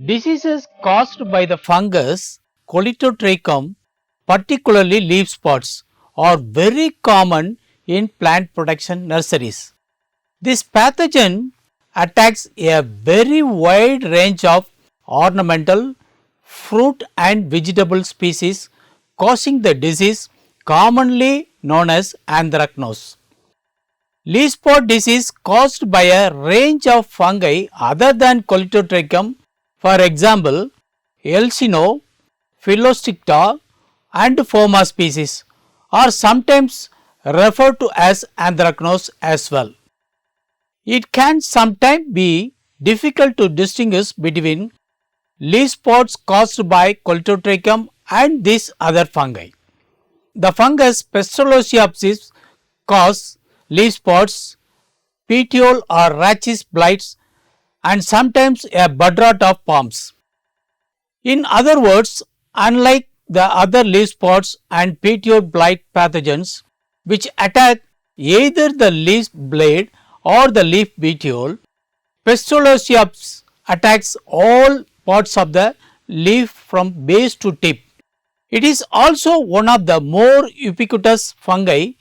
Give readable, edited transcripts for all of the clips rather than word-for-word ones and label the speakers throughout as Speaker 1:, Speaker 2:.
Speaker 1: Diseases caused by the fungus Coleotrichum, particularly leaf spots, are very common in plant protection nurseries. This pathogen attacks a very wide range of ornamental, fruit and vegetable species, causing the disease commonly known as anthracnose. Leaf spot disease caused by a range of fungi other than Coleotrichum, for example, Elsino, Phyllostricta and Phoma species, are sometimes referred to as anthracnose as well. It can sometimes be difficult to distinguish between leaf spots caused by Coleotrichum and these other fungi. The fungus Pestaloceopsis cause leaf spots, petiole or rachis blights and sometimes a bud rot of palms. In other words, unlike the other leaf spots and petiole blight pathogens which attack either the leaf blade or the leaf petiole, Pestaloceopsis attacks all parts of the leaf from base to tip. It is also one of the more ubiquitous fungi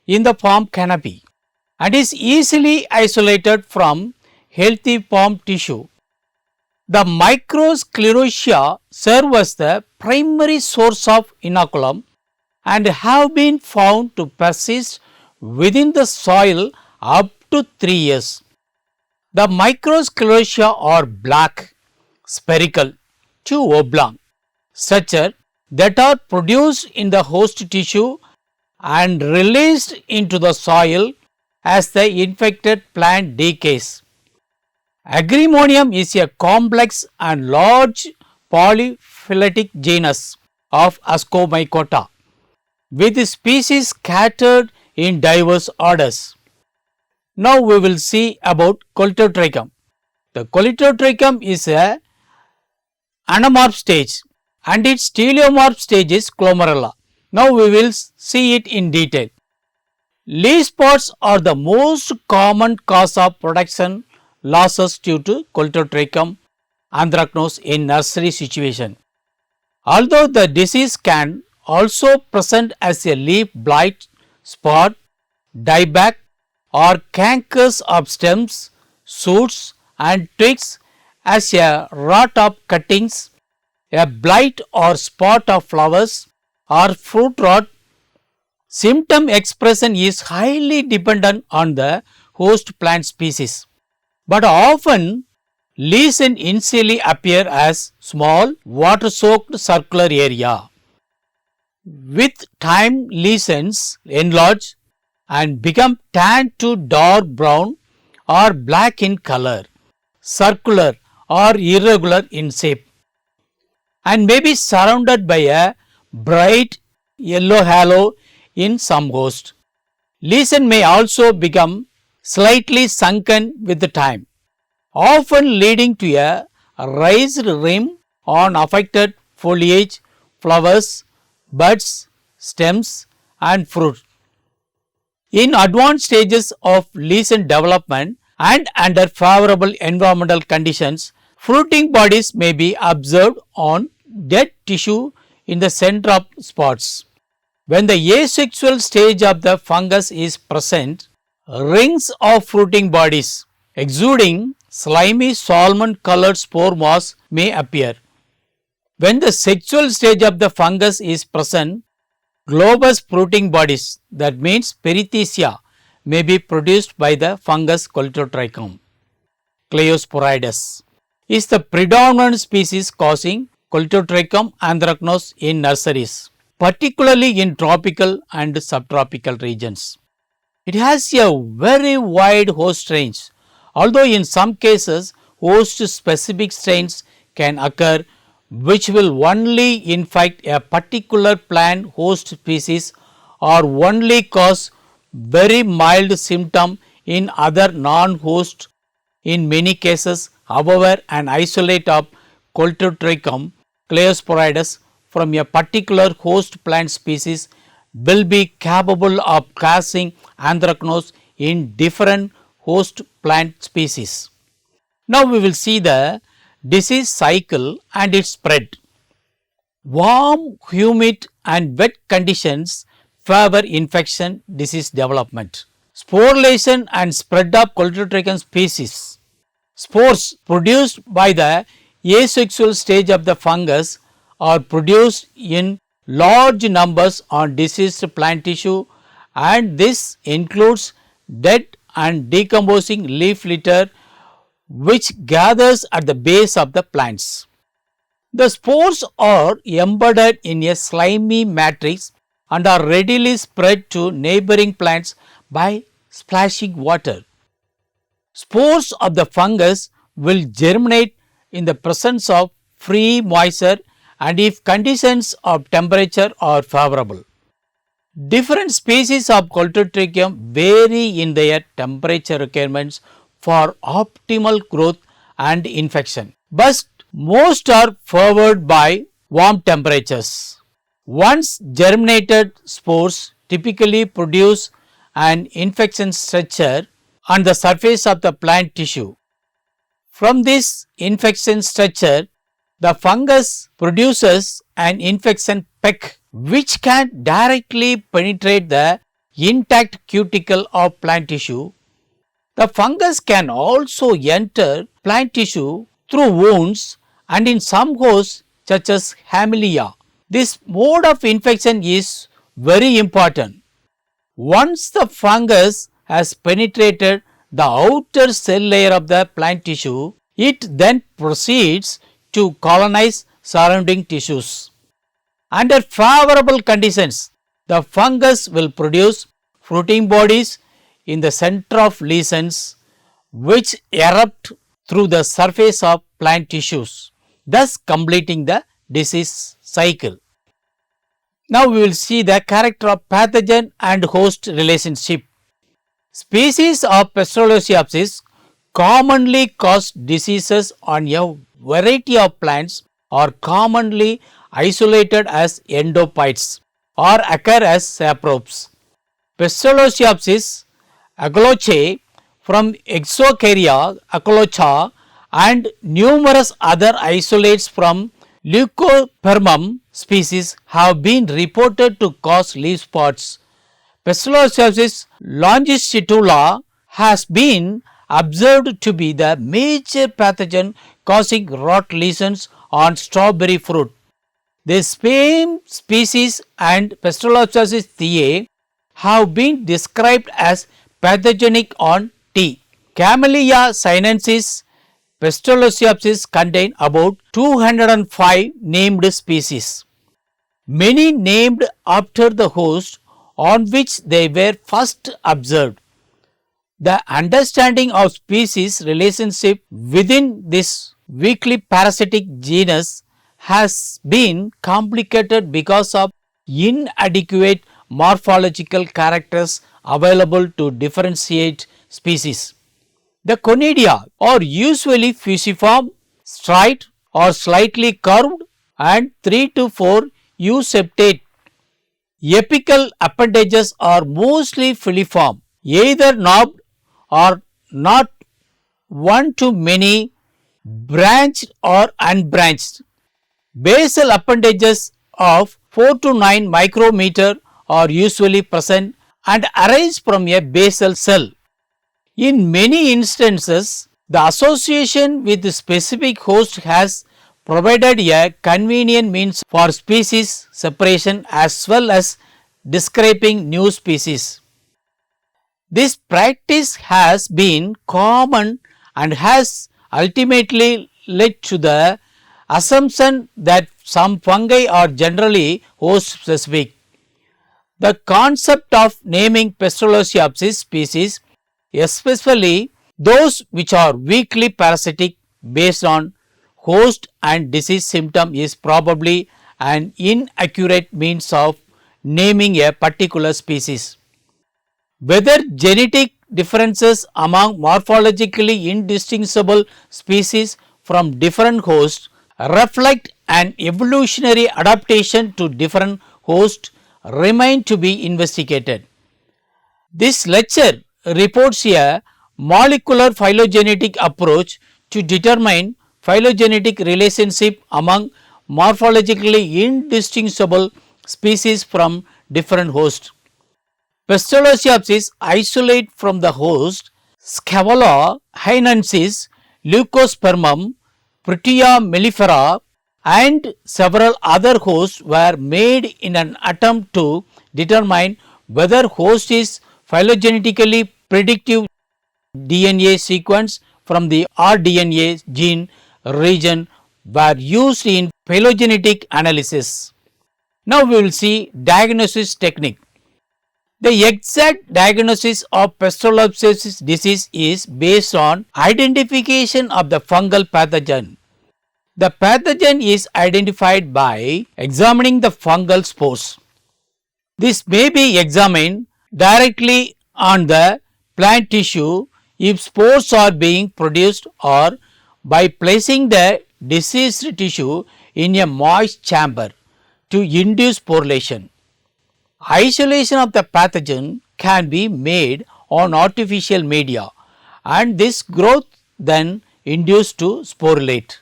Speaker 1: in the palm canopy and is easily isolated from healthy palm tissue. The microsclerotia serve as the primary source of inoculum and have been found to persist within the soil up to 3 years. The microsclerotia are black, spherical to oblong structure that are produced in the host tissue and released into the soil as the infected plant decays. Agrimonium is a complex and large polyphyletic genus of Ascomycota with species scattered in diverse orders. Now we will see about Coleotrichum. The Coleotrichum is a anamorph stage and its teleomorph stage is Glomerella. Now we will see it in detail. Leaf spots are the most common cause of production losses due to Coleotrichum anthracnose in nursery situation. Although the disease can also present as a leaf blight, spot, dieback or cankers of stems, shoots and twigs as a rot of cuttings, a blight or spot of flowers or fruit rot. Symptom expression is highly dependent on the host plant species, but often lesions initially appear as small water-soaked circular area. With time, lesions enlarge and become tanned to dark brown or black in color, circular or irregular in shape, and may be surrounded by a bright yellow halo in some host. Lesion may also become slightly sunken with the time, often leading to a raised rim on affected foliage, flowers, buds, stems and fruit. In advanced stages of lesion development and under favorable environmental conditions, fruiting bodies may be observed on dead tissue in the center of spots. When the asexual stage of the fungus is present, rings of fruiting bodies exuding slimy salmon colored spore mass may appear. When the sexual stage of the fungus is present, globous fruiting bodies, that means perithecia, may be produced by the fungus Coleotrichum. Cleosporides is the predominant species causing Coleotrichum anthracnose in nurseries, particularly in tropical and subtropical regions. It has a very wide host range, although in some cases host specific strains can occur which will only infect a particular plant host species or only cause very mild symptom in other non-host. In many cases, however, an isolate of Coleotrichum Cleosporides from a particular host plant species will be capable of causing anthracnose in different host plant species. Now we will see the disease cycle and its spread. Warm, humid and wet conditions favor infection disease development. Sporulation and spread of Coleotrichum species. Spores produced by the asexual stage of the fungus are produced in large numbers on diseased plant tissue, and this includes dead and decomposing leaf litter which gathers at the base of the plants. The spores are embedded in a slimy matrix and are readily spread to neighboring plants by splashing water. Spores of the fungus will germinate in the presence of free moisture and if conditions of temperature are favorable. Different species of Coleotrichum vary in their temperature requirements for optimal growth and infection, but most are favored by warm temperatures. Once germinated spores typically produce an infection structure on the surface of the plant tissue. From this infection structure, the fungus produces an infection peck which can directly penetrate the intact cuticle of plant tissue. The fungus can also enter plant tissue through wounds and in some hosts such as Hamilia. This mode of infection is very important. Once the fungus has penetrated the outer cell layer of the plant tissue, it then proceeds to colonize surrounding tissues. Under favorable conditions, the fungus will produce fruiting bodies in the center of lesions which erupt through the surface of plant tissues, thus completing the disease cycle. Now we will see the character of pathogen and host relationship. Species of Pasteurellosiopsis commonly cause diseases on a variety of plants or commonly isolated as endophytes or occur as saprobes. Pasteurellosiopsis agallochae from Exocarya agallocha and numerous other isolates from Leucopermum species have been reported to cause leaf spots. Pasteurellosiopsis longitudinala has been observed to be the major pathogen causing rot lesions on strawberry fruit. The same species and Pasteurellosiopsis thieae have been described as pathogenic on tea. Camellia sinensis Pasteurellosiopsis contain about 205 named species, many named after the host on which they were first observed. The understanding of species relationship within this weakly parasitic genus has been complicated because of inadequate morphological characters available to differentiate species. The conidia are usually fusiform, straight or slightly curved and 3 to 4 euseptate. Apical appendages are mostly filiform, either knobbed or not one to many, branched or unbranched. Basal appendages of 4 to 9 micrometer are usually present and arise from a basal cell. In many instances, the association with the specific host has provided a convenient means for species separation as well as describing new species. This practice has been common and has ultimately led to the assumption that some fungi are generally host specific. The concept of naming Pasteurellosiopsis species, especially those which are weakly parasitic based on host and disease symptom, is probably an inaccurate means of naming a particular species. Whether genetic differences among morphologically indistinguishable species from different hosts reflect an evolutionary adaptation to different hosts remain to be investigated. This lecture reports a molecular phylogenetic approach to determine phylogenetic relationship among morphologically indistinguishable species from different hosts. Pistolocypsis isolate from the host Scaevola hainensis, Leucospermum, Protea mellifera and several other hosts were made in an attempt to determine whether host is phylogenetically predictive. DNA sequence from the rDNA gene region were used in phylogenetic analysis. Now we will see diagnosis technique. The exact diagnosis of Pasteurell's disease is based on identification of the fungal pathogen. The pathogen is identified by examining the fungal spores. This may be examined directly on the plant tissue if spores are being produced, or by placing the diseased tissue in a moist chamber to induce sporulation. Isolation of the pathogen can be made on artificial media and this growth then induced to sporulate.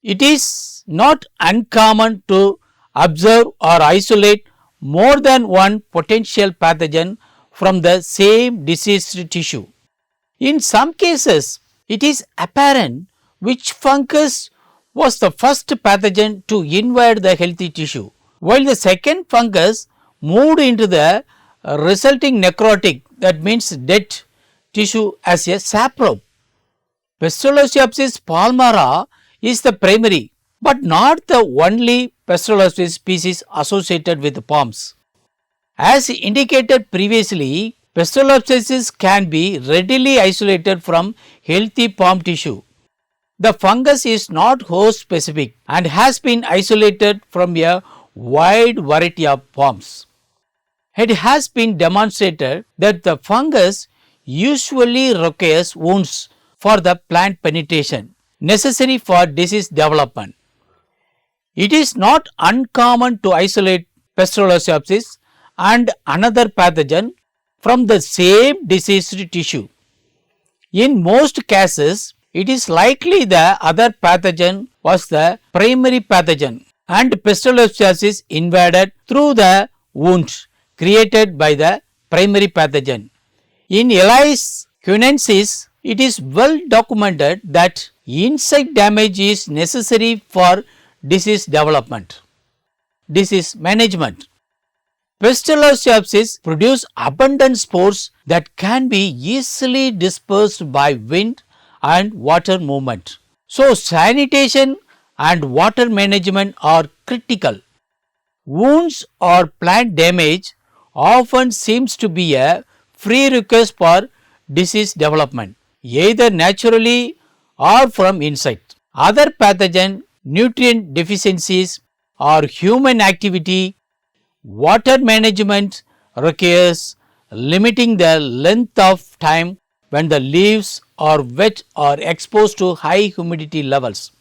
Speaker 1: It is not uncommon to observe or isolate more than one potential pathogen from the same diseased tissue. In some cases, it is apparent which fungus was the first pathogen to invade the healthy tissue, while the second fungus moved into the resulting necrotic, that means dead tissue, as a saprobe. Pasteurellopsis palmara is the primary but not the only Pasteurellopsis species associated with palms. As indicated previously, Pasteurellopsis can be readily isolated from healthy palm tissue. The fungus is not host specific and has been isolated from a wide variety of palms. It has been demonstrated that the fungus usually requires wounds for the plant penetration necessary for disease development. It is not uncommon to isolate Pasteurellopsis and another pathogen from the same diseased tissue. In most cases, it is likely the other pathogen was the primary pathogen and Pasteurellopsis invaded through the wounds created by the primary pathogen. In Elis cunensis, it is well documented that insect damage is necessary for disease development. Disease management. Pasteurellopsis produce abundant spores that can be easily dispersed by wind and water movement. So, sanitation and water management are critical. Wounds or plant damage often seems to be a prerequisite for disease development, either naturally or from insect. Other pathogen, nutrient deficiencies or human activity, water management requires limiting the length of time when the leaves are wet or exposed to high humidity levels.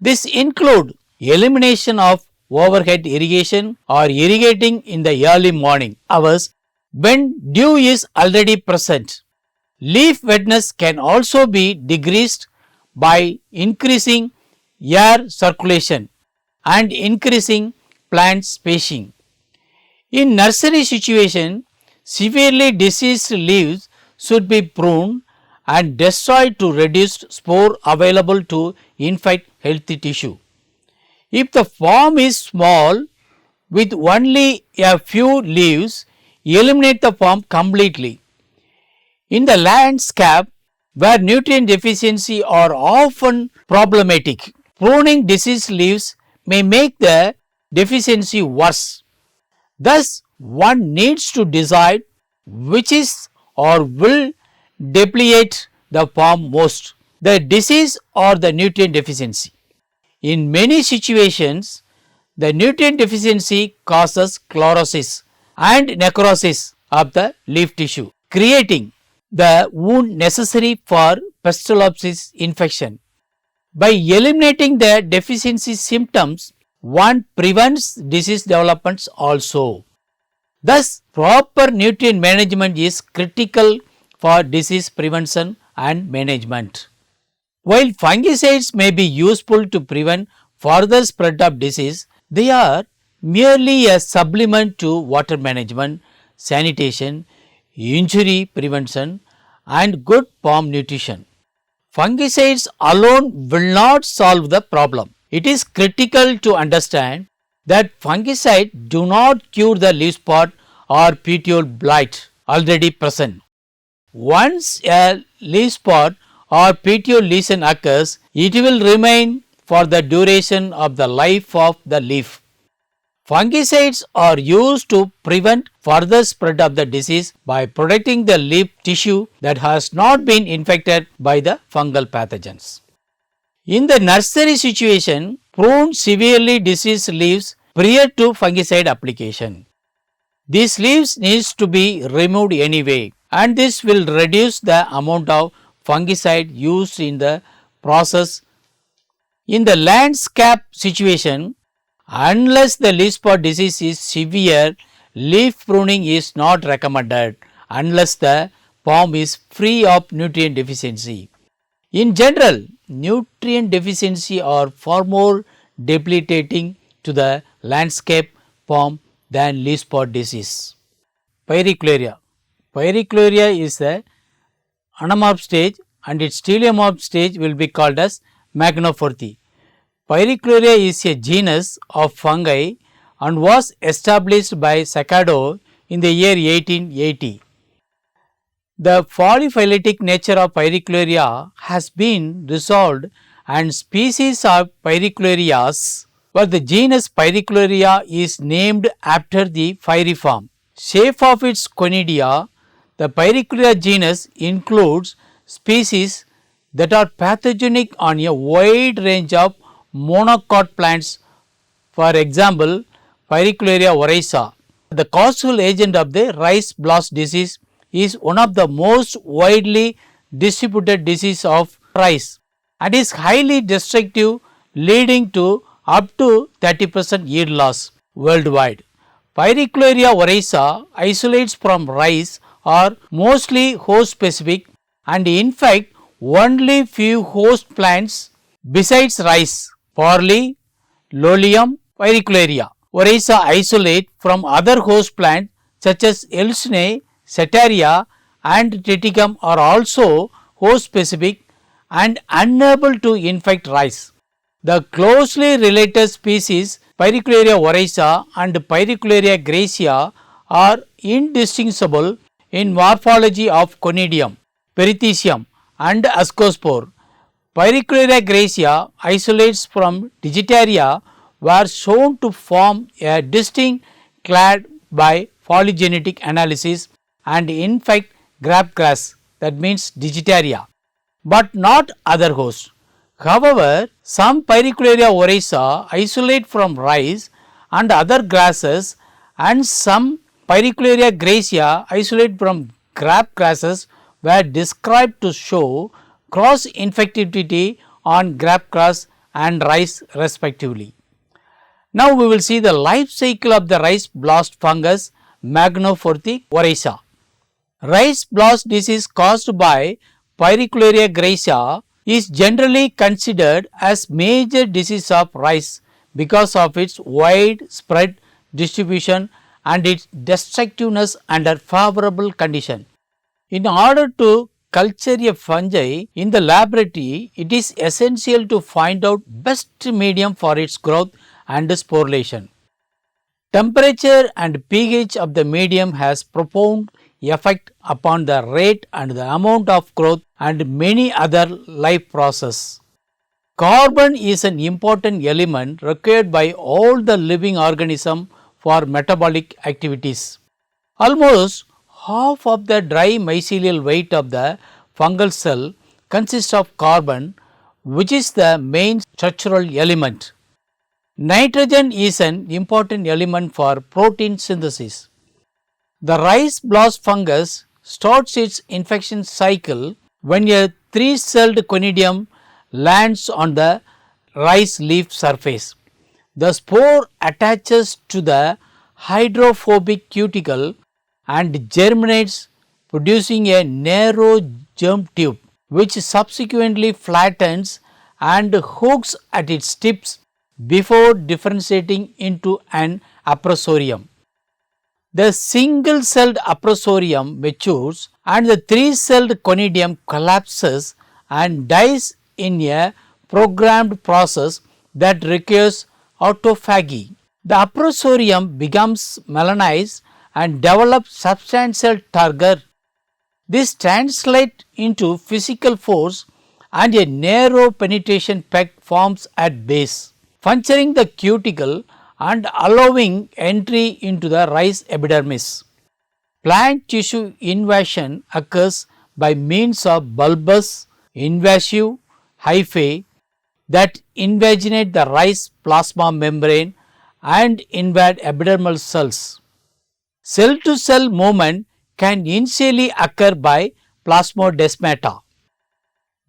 Speaker 1: This include elimination of overhead irrigation or irrigating in the early morning hours when dew is already present. Leaf wetness can also be decreased by increasing air circulation and increasing plant spacing. In nursery situation, severely diseased leaves should be pruned and destroyed to reduce spore available to infect healthy tissue. If the form is small with only a few leaves, eliminate the form completely. In the landscape where nutrient deficiency are often problematic, pruning diseased leaves may make the deficiency worse. Thus, one needs to decide which is or will deplete the form most, the disease or the nutrient deficiency. In many situations, the nutrient deficiency causes chlorosis and necrosis of the leaf tissue, creating the wound necessary for Pasteurellopsis infection. By eliminating the deficiency symptoms, one prevents disease developments also. Thus, proper nutrient management is critical for disease prevention and management. While fungicides may be useful to prevent further spread of disease, they are merely a supplement to water management, sanitation, injury prevention and good palm nutrition. Fungicides alone will not solve the problem. It is critical to understand that fungicides do not cure the leaf spot or petiole blight already present. Once a leaf spot or petiole lesion occurs, it will remain for the duration of the life of the leaf. Fungicides are used to prevent further spread of the disease by protecting the leaf tissue that has not been infected by the fungal pathogens. In the nursery situation, prune severely diseased leaves prior to fungicide application. These leaves needs to be removed anyway, and this will reduce the amount of fungicide used in the process. In the landscape situation, unless the leaf spot disease is severe, leaf pruning is not recommended unless the palm is free of nutrient deficiency. In general, nutrient deficiency are far more debilitating to the landscape palm than leaf spot disease. Pyricloria. Pyricloria is the anamorph stage and its teleomorph stage will be called as Magnophorthi. Pyricloria is a genus of fungi and was established by Saccardo in the year 1880. The polyphyletic nature of Pyricloria has been resolved and species of Pyriclorias, but the genus Pyricloria is named after the pyriform shape of its conidia. The Pyricloria genus includes species that are pathogenic on a wide range of monocot plants, for example, Pyricloria oryza. The causal agent of the rice blast disease is one of the most widely distributed diseases of rice and is highly destructive, leading to up to 30% yield loss worldwide. Pyricloria oryza isolates from rice are mostly host specific and in fact only few host plants besides rice, barley, lolium, Pyricloria oryza isolate from other host plants such as Elsne, Setaria and Triticum are also host specific and unable to infect rice. The closely related species Pyricloria oryza and Pyricloria gracia are indistinguishable in morphology of conidium, perithecium and ascospore. Pyricloria gracia isolates from Digitaria were shown to form a distinct clade by phylogenetic analysis and infect crabgrass, that means Digitaria, but not other hosts. However, some Pyricloria oryza isolate from rice and other grasses and some Pyricloria gracia isolate from crabgrasses were described to show cross infectivity on crabgrass and rice respectively. Now we will see the life cycle of the rice blast fungus Magnophorthi oryza. Rice blast disease caused by Pyricloria gracia is generally considered as major disease of rice because of its wide spread distribution and its destructiveness under favorable condition. In order to culture a fungi in the laboratory, it is essential to find out best medium for its growth and sporulation. Temperature and pH of the medium has profound effect upon the rate and the amount of growth and many other life processes. Carbon is an important element required by all the living organisms for metabolic activities. Almost half of the dry mycelial weight of the fungal cell consists of carbon, which is the main structural element. Nitrogen is an important element for protein synthesis. The rice blast fungus starts its infection cycle when a three-celled conidium lands on the rice leaf surface. The spore attaches to the hydrophobic cuticle and germinates, producing a narrow germ tube which subsequently flattens and hooks at its tips before differentiating into an aprosorium. The single-celled aprosorium matures and the three-celled conidium collapses and dies in a programmed process that requires autophagy. The aprosorium becomes melanized and develops substantial turgor. This translates into physical force and a narrow penetration peg forms at base, puncturing the cuticle and allowing entry into the rice epidermis. Plant tissue invasion occurs by means of bulbous invasive hyphae that invaginate the rice plasma membrane and invade epidermal cells. Cell to cell movement can initially occur by plasmodesmata.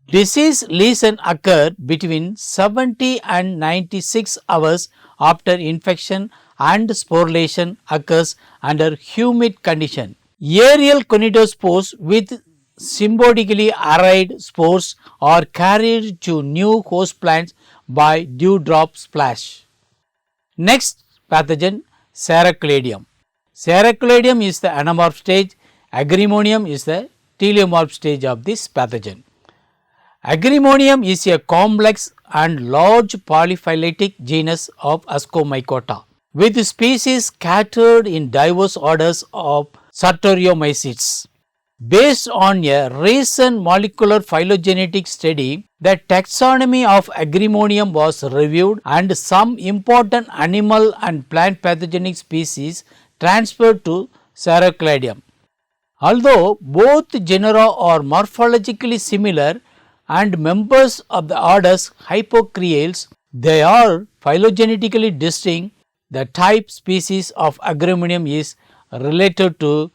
Speaker 1: Disease lesion occur between 70 and 96 hours after infection and sporulation occurs under humid condition. Aerial conidospores with symbiotically arrayed spores are carried to new host plants by dewdrop splash. Next pathogen, Serracladium. Serracladium is the anamorph stage, Agrimonium is the teleomorph stage of this pathogen. Agrimonium is a complex and large polyphyletic genus of Ascomycota with species scattered in diverse orders of Sartoriomycetes. Based on a recent molecular phylogenetic study, the taxonomy of Agrimonium was reviewed and some important animal and plant pathogenic species transferred to Serracladium. Although both genera are morphologically similar and members of the orders Hypocreales, they are phylogenetically distinct. The type species of Agrimonium is related to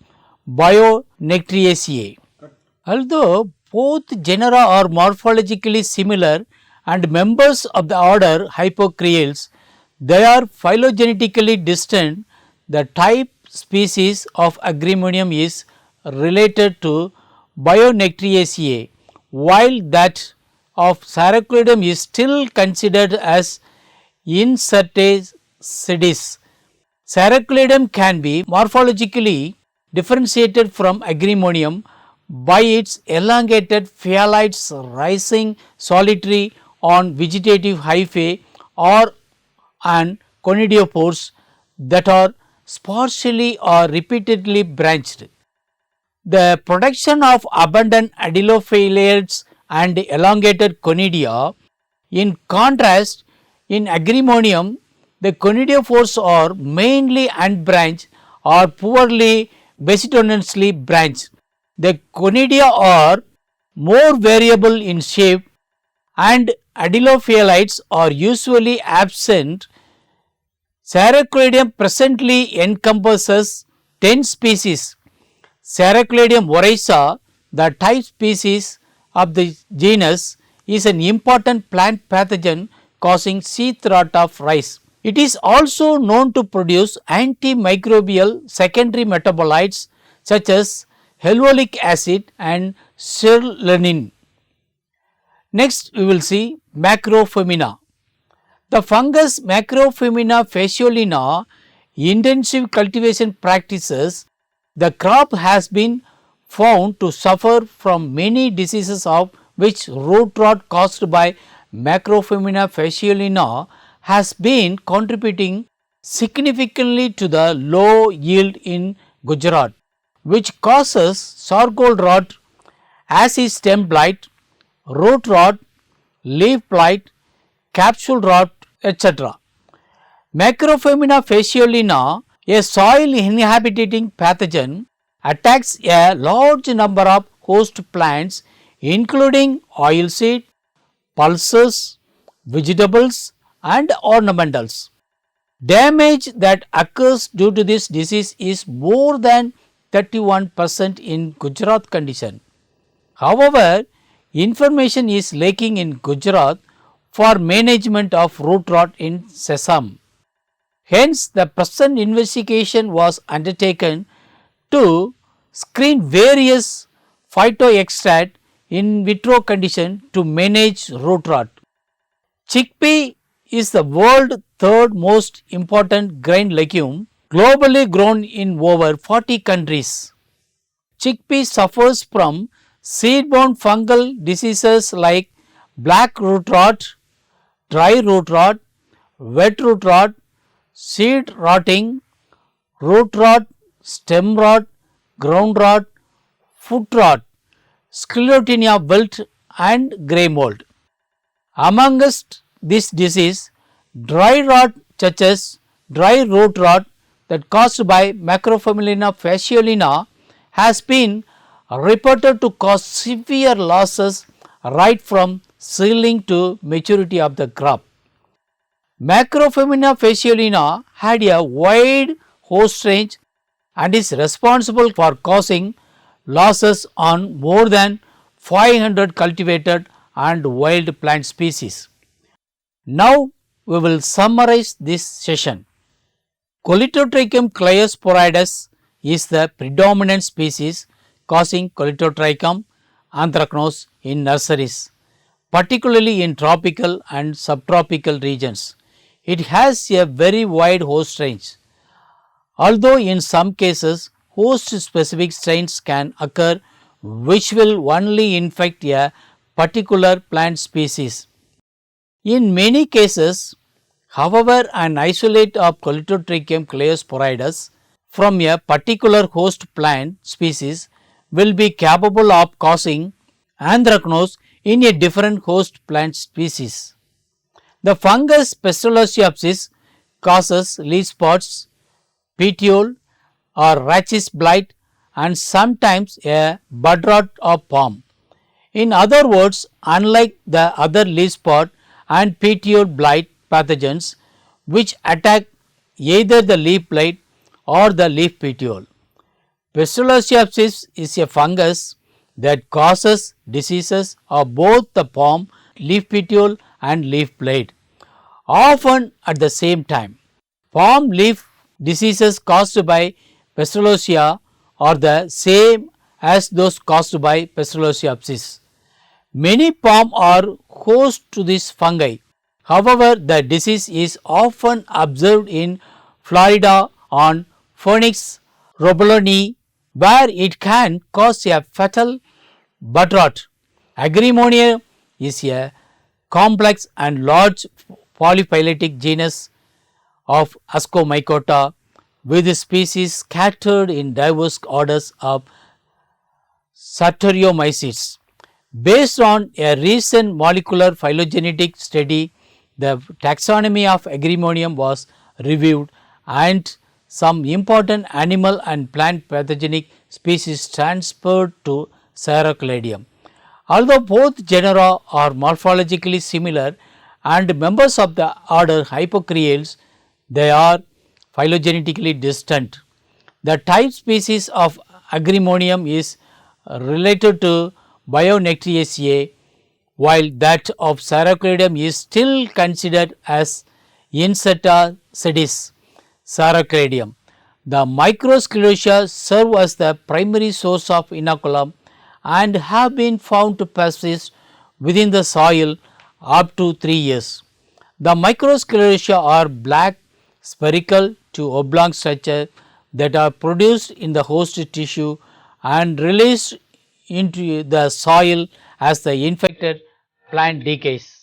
Speaker 1: Bionectriaceae. Although both genera are morphologically similar and members of the order Hypocreales, they are phylogenetically distant. The type species of Agrimonium is related to Bionectriaceae, while that of Serracladium is still considered as Incertacedes. Serracladium can be morphologically differentiated from Agrimonium by its elongated phyalides rising solitary on vegetative hyphae or on conidiopores that are sparsely or repeatedly branched. The production of abundant adelophyllaids and elongated conidia. In contrast, in Agrimonium, the conidiophores are mainly unbranched or poorly basitonously branched. The conidia are more variable in shape and adelophyllaids are usually absent. Serracladium presently encompasses 10 species. Serracladium oryza, the type species of the genus, is an important plant pathogen causing sheath rot of rice. It is also known to produce antimicrobial secondary metabolites such as helvolic acid and sertraline. Next, we will see Macrophyllina. The fungus Macrophyllina fasciolina, intensive cultivation practices, the crop has been found to suffer from many diseases of which root rot caused by Macrophyllina fasciolina has been contributing significantly to the low yield in Gujarat, which causes sorghum rot, acid stem blight, root rot, leaf blight, capsule rot, etc. Macrophyllina fasciolina, a soil inhabiting pathogen, attacks a large number of host plants including oilseed, pulses, vegetables and ornamentals. Damage that occurs due to this disease is more than 31% in Gujarat condition. However, information is lacking in Gujarat for management of root rot in sesame. Hence, the present investigation was undertaken to screen various phytoextract in vitro condition to manage root rot. Chickpea is the world's third most important grain legume, globally grown in over 40 countries. Chickpea suffers from seed-borne fungal diseases like black root rot, dry root rot, wet root rot, seed rotting, root rot, stem rot, ground rot, foot rot, Sclerotinia wilt and grey mold. Amongst this disease, dry rot such as dry root rot that caused by Macrophyllina fasciolina has been reported to cause severe losses right from seedling to maturity of the crop. Macrophyllina fasciolina had a wide host range and is responsible for causing losses on more than 500 cultivated and wild plant species. Now we will summarize this session. Colitotrichum claeosporidus is the predominant species causing Colitotrichum anthracnose in nurseries, particularly in tropical and subtropical regions. It has a very wide host range. Although in some cases host specific strains can occur which will only infect a particular plant species. In many cases, however, an isolate of Colitotrichum claeosporidus from a particular host plant species will be capable of causing anthracnose in a different host plant species. The fungus Pestalozziopsis causes leaf spots, petiole or rachis blight and sometimes a bud rot of palm. In other words, unlike the other leaf spot and petiole blight pathogens which attack either the leaf blade or the leaf petiole, Pestalozziopsis is a fungus that causes diseases of both the palm, leaf petiole and leaf blade, often at the same time. Palm leaf diseases caused by Pestalozziopsis are the same as those caused by Pestalozziopsis. Many palm are host to this fungi. However, the disease is often observed in Florida on Phoenix roboloni, where it can cause a fatal bud rot. Agrimonium is a complex and large polyphyletic genus of Ascomycota with species scattered in diverse orders of Satyriomycetes. Based on a recent molecular phylogenetic study, the taxonomy of Agrimonium was reviewed and some important animal and plant pathogenic species transferred to Sarocladium. Although both genera are morphologically similar and members of the order Hypocreales, they are phylogenetically distant. The type species of Agrimonium is related to Bionectriaceae, while that of Sarocladium is still considered as Insetta sedis Sarocladium. The microsclerotia serve as the primary source of inoculum and have been found to persist within the soil up to 3 years. The microsclerotia are black, spherical to oblong structure that are produced in the host tissue and released into the soil as the infected plant decays.